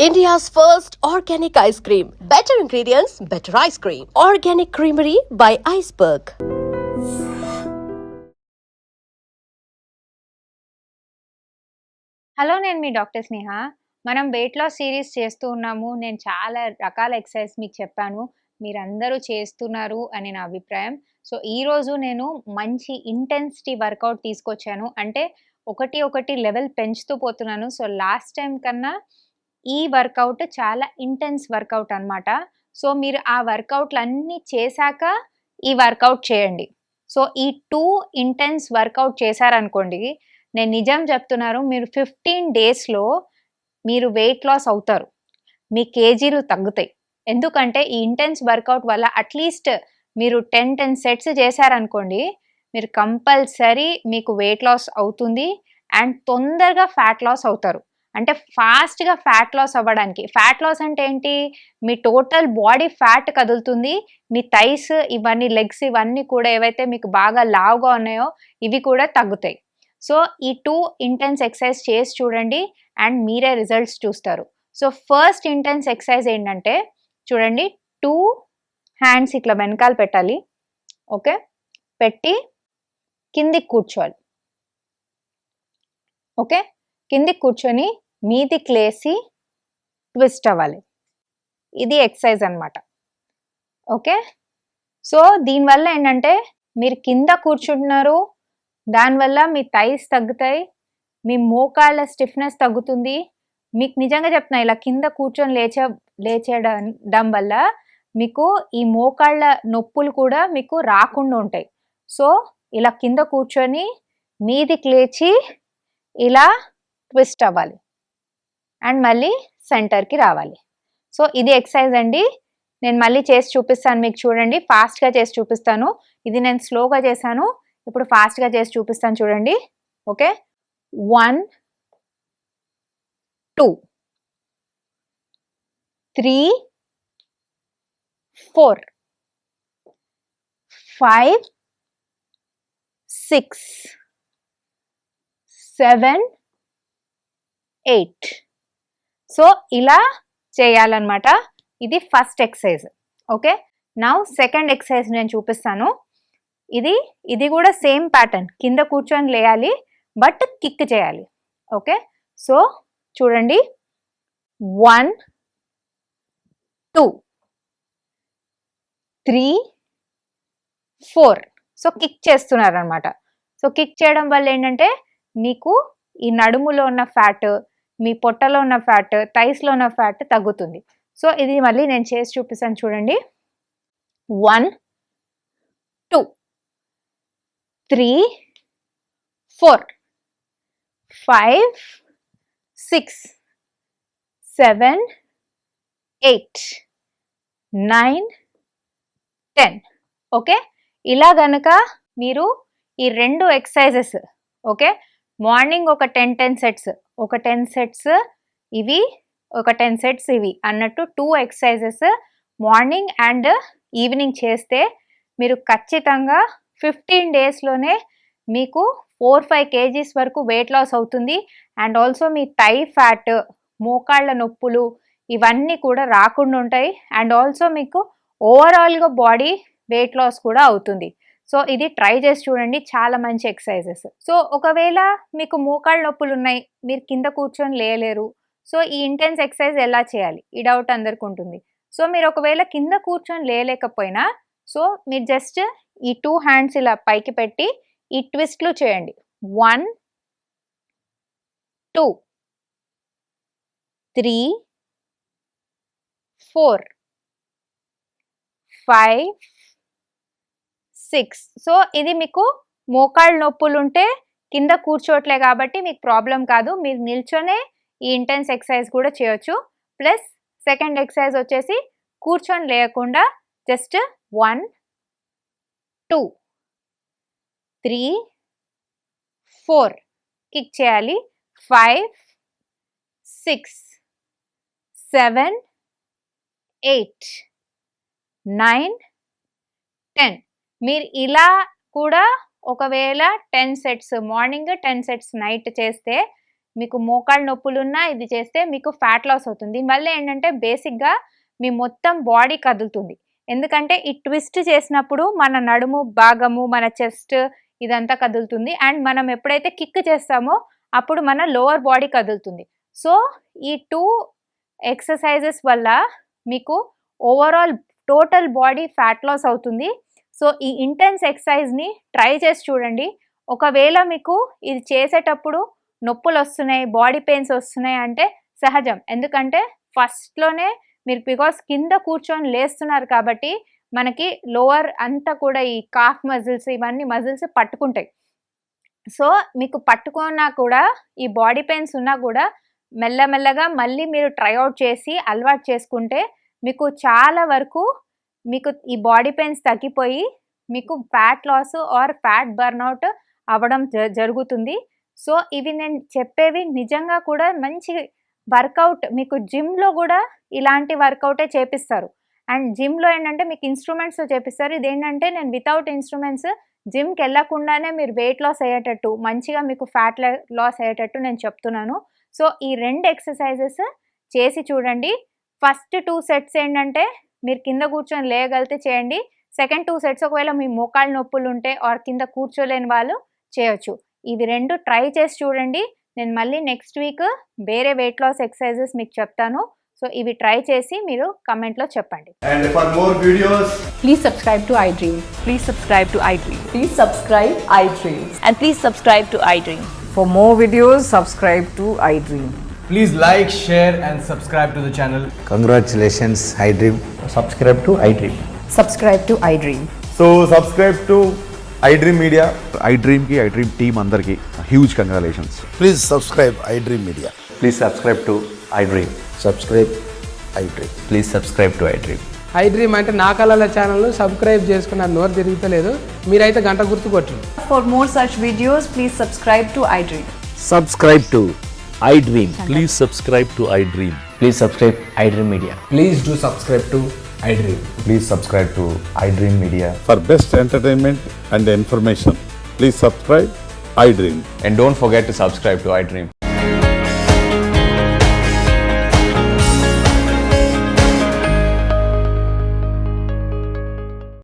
India's first organic ice cream. Better ingredients, better ice cream. Organic Creamery by Iceberg. Hello, నేను మీ doctor స్నేహ. మనం weight loss series చేస్తూ ఉన్నాము. నేను చాలా రకాల ఎక్సర్సైజ్ మీకు చెప్పాను. మీరందరూ చేస్తున్నారు అని నా అభిప్రాయం. సో ఈరోజు నేను మంచి ఇంటెన్సిటీ వర్కౌట్ తీసుకొచ్చాను. అంటే ఒకటి లెవెల్ పెంచుతూ పోతున్నాను. సో లాస్ట్ టైం కన్నా ఈ వర్కౌట్ చాలా ఇంటెన్స్ వర్కౌట్ అనమాట. సో మీరు ఆ వర్కౌట్లన్నీ చేశాక ఈ వర్కౌట్ చేయండి. సో ఈ 2 ఇంటెన్స్ వర్కౌట్ చేశారనుకోండి, నేను నిజం చెప్తున్నారు, మీరు 15 డేస్‌లో మీరు వెయిట్ లాస్ అవుతారు. మీ కేజీలు తగ్గుతాయి. ఎందుకంటే ఈ ఇంటెన్స్ వర్కౌట్ వల్ల అట్‌లీస్ట్ మీరు 10 సెట్స్ చేశారనుకోండి, మీరు కంపల్సరీ మీకు వెయిట్ లాస్ అవుతుంది అండ్ తొందరగా ఫ్యాట్ లాస్ అవుతారు. అంటే ఫాస్ట్‌గా ఫ్యాట్ లాస్ అవ్వడానికి. ఫ్యాట్ లాస్ అంటే ఏంటి? మీ టోటల్ బాడీ ఫ్యాట్ కదులుతుంది. మీ థైస్ ఇవన్నీ, లెగ్స్ ఇవన్నీ కూడా ఏవైతే మీకు బాగా లావుగా ఉన్నాయో ఇవి కూడా తగ్గుతాయి. సో ఈ 2 ఇంటెన్స్ ఎక్సర్సైజ్ చేసి చూడండి అండ్ మీరే రిజల్ట్స్ చూస్తారు. సో ఫస్ట్ ఇంటెన్స్ ఎక్సర్సైజ్ ఏంటంటే, చూడండి, 2 హ్యాండ్స్ ఇట్లా వెనకాల పెట్టాలి. ఓకే, పెట్టి కిందికి కూర్చోవాలి. ఓకే, కిందికి కూర్చొని మీదికి లేసి ట్విస్ట్ అవ్వాలి. ఇది ఎక్సర్సైజ్ అనమాట. ఓకే, సో దీనివల్ల ఏంటంటే మీరు కింద కూర్చుంటున్నారు, దానివల్ల మీ థైస్ తగ్గుతాయి, మీ మోకాళ్ళ స్టిఫ్నెస్ తగ్గుతుంది. మీకు నిజంగా చెప్తున్నా, ఇలా కింద కూర్చొని లేచేయడం వల్ల మీకు ఈ మోకాళ్ళ నొప్పులు కూడా మీకు రాకుండా ఉంటాయి. సో ఇలా కింద కూర్చొని మీదికి లేచి ఇలా ట్విస్ట్ అవ్వాలి అండ్ మళ్ళీ సెంటర్కి రావాలి. సో ఇది ఎక్సర్సైజ్ అండి. నేను మళ్ళీ చేసి చూపిస్తాను మీకు. చూడండి, ఫాస్ట్గా చేసి చూపిస్తాను. ఇది నేను స్లోగా చేశాను, ఇప్పుడు ఫాస్ట్గా చేసి చూపిస్తాను చూడండి. ఓకే, 1 2 3 4 5 6 7 8. సో ఇలా చేయాలన్నమాట. ఇది first exercise. Okay, now second exercise నేను చూపిస్తాను. ఇది కూడా సేమ్ ప్యాటర్న్, కింద కూర్చొని లేయాలి బట్ కిక్ చేయాలి. ఓకే, సో చూడండి, 1 2 3 4. సో కిక్ చేస్తున్నారు అనమాట. సో కిక్ చేయడం వల్ల ఏంటంటే మీకు ఈ నడుములో ఉన్న ఫ్యాట్, మీ పొట్టలో ఉన్న ఫ్యాట్, థైస్లో ఉన్న ఫ్యాట్ తగ్గుతుంది. సో ఇది మళ్ళీ నేను చేసి చూపిస్తాను చూడండి. 1 2 3 4 5 6 7 8 9 10. ఓకే, ఇలా గనక మీరు ఈ 2 ఎక్సర్సైజెస్, ఓకే, మార్నింగ్ ఒక 10 సెట్స్, ఒక 10 సెట్స్ ఇవి, ఒక 10 సెట్స్ ఇవి అన్నట్టు 2 ఎక్సర్సైజెస్ మార్నింగ్ అండ్ ఈవినింగ్ చేస్తే మీరు ఖచ్చితంగా 15 డేస్లోనే మీకు 4-5 కేజీస్ వరకు వెయిట్ లాస్ అవుతుంది. అండ్ ఆల్సో మీ థై ఫ్యాట్, మోకాళ్ళ నొప్పులు ఇవన్నీ కూడా రాకుండా ఉంటాయి. అండ్ ఆల్సో మీకు ఓవరాల్గా బాడీ వెయిట్ లాస్ కూడా అవుతుంది. సో ఇది ట్రై చేసి చూడండి, చాలా మంచి ఎక్సర్సైజెస్. సో ఒకవేళ మీకు మోకాళ్ళ నొప్పులు ఉన్నాయి, మీరు కింద కూర్చొని లేయలేరు, సో ఈ ఇంటెన్స్ ఎక్సర్సైజ్ ఎలా చేయాలి ఈ డౌట్ అందరికి ఉంటుంది. సో మీరు ఒకవేళ కింద కూర్చొని లేయలేకపోయినా, సో మీరు జస్ట్ ఈ 2 హ్యాండ్స్ ఇలా పైకి పెట్టి ఈ ట్విస్ట్లు చేయండి. 1 2 3 4 5 6. సో ఇది మీకు మోకాళ్ళ నొప్పులు ఉంటే కింద కూర్చోట్లే కాబట్టి మీకు ప్రాబ్లం కాదు, మీరు నిల్చొనే ఈ ఇంటెన్స్ ఎక్సర్సైజ్ కూడా చేయొచ్చు. ప్లస్ సెకండ్ ఎక్సర్సైజ్ వచ్చేసి కూర్చొని లేకుండా జస్ట్ 1 2 3 4 కిక్ చేయాలి. 5 6 7 8 9 10. మీరు ఇలా కూడా ఒకవేళ 10 సెట్స్ మార్నింగ్, 10 సెట్స్ నైట్ చేస్తే మీకు మోకాళ్ళ నొప్పులున్నా ఇది చేస్తే మీకు ఫ్యాట్ లాస్ అవుతుంది. మళ్ళీ ఏంటంటే బేసిక్గా మీ మొత్తం బాడీ కదులుతుంది. ఎందుకంటే ఈ ట్విస్ట్ చేసినప్పుడు మన నడుము భాగము, మన చెస్ట్ ఇదంతా కదులుతుంది. అండ్ మనం ఎప్పుడైతే కిక్ చేస్తామో అప్పుడు మన లోవర్ బాడీ కదులుతుంది. సో ఈ 2 ఎక్సర్సైజెస్ వల్ల మీకు overall total body fat loss అవుతుంది. సో ఈ ఇంటెన్స్ ఎక్సర్సైజ్ని ట్రై చేసి చూడండి. ఒకవేళ మీకు ఇది చేసేటప్పుడు నొప్పులు వస్తున్నాయి, బాడీ పెయిన్స్ వస్తున్నాయి అంటే సహజం. ఎందుకంటే ఫస్ట్లోనే మీరు బికాస్ కింద కూర్చొని లేస్తున్నారు కాబట్టి మనకి లోవర్ అంతా కూడా ఈ కాఫ్ మజిల్స్ ఇవన్నీ మజిల్స్ పట్టుకుంటాయి. సో మీకు పట్టుకున్నా కూడా ఈ బాడీ పెయిన్స్ ఉన్నా కూడా మెల్లమెల్లగా మళ్ళీ మీరు ట్రైఅవుట్ చేసి అలవాటు చేసుకుంటే మీకు చాలా వరకు మీకు ఈ బాడీ పెయిన్స్ తగ్గిపోయి మీకు fat loss or fat burnout అవ్వడం జరుగుతుంది. సో ఇవి నేను చెప్పేవి నిజంగా కూడా మంచి వర్కౌట్. మీకు జిమ్లో కూడా ఇలాంటి వర్కౌటే చేపిస్తారు. అండ్ జిమ్లో ఏంటంటే మీకు ఇన్స్ట్రుమెంట్స్తో చేపిస్తారు. ఇదేంటంటే నేను వితౌట్ ఇన్స్ట్రుమెంట్స్ జిమ్కి వెళ్ళకుండానే మీరు వెయిట్ లాస్ అయ్యేటట్టు మంచిగా మీకు ఫ్యాట్ లాస్ అయ్యేటట్టు నేను చెప్తున్నాను. సో ఈ 2 ఎక్సర్సైజెస్ చేసి చూడండి. ఫస్ట్ 2 సెట్స్ ఏంటంటే మీరు కింద కూర్చొని లేయగలిగితే చేయండి. సెకండ్ 2 సెట్స్ ఒకవేళ మీ మోకాళ్ళ నొప్పులు ఉంటే ఆర్ కింద కూర్చోలేని వాళ్ళు చేయొచ్చు. ఇవి 2 ట్రై చేసి చూడండి. నేను మళ్ళీ నెక్స్ట్ వీక్ వేరే వెయిట్ లాస్ ఎక్సర్సైజెస్ మీకు చెప్తాను. సో ఇవి ట్రై చేసి మీరు కమెంట్లో చెప్పండి. And for more videos, Please subscribe to iDream. Please subscribe to iDream. Please subscribe iDream. And please subscribe to iDream. For more videos, subscribe to iDream. Please like, share and subscribe to the channel. Congratulations, iDream. Subscribe to iDream. Subscribe to iDream. so subscribe to iDream Media. iDream team అందరికి huge congratulations. Please subscribe iDream Media. Please subscribe to iDream. Subscribe iDream. Please subscribe to iDream. iDream అంటే నా కళల channel subscribe చేసుకున్న నోరు తిరుగుతలేదు, మీరైతే గంట గుర్తు కొట్టండి. For more such videos, please subscribe to iDream. Subscribe to iDream. Please subscribe to iDream. Please subscribe iDream Media. Please do subscribe to iDream. Please subscribe to iDream Media. For best entertainment and information, please subscribe iDream. And don't forget to subscribe to iDream.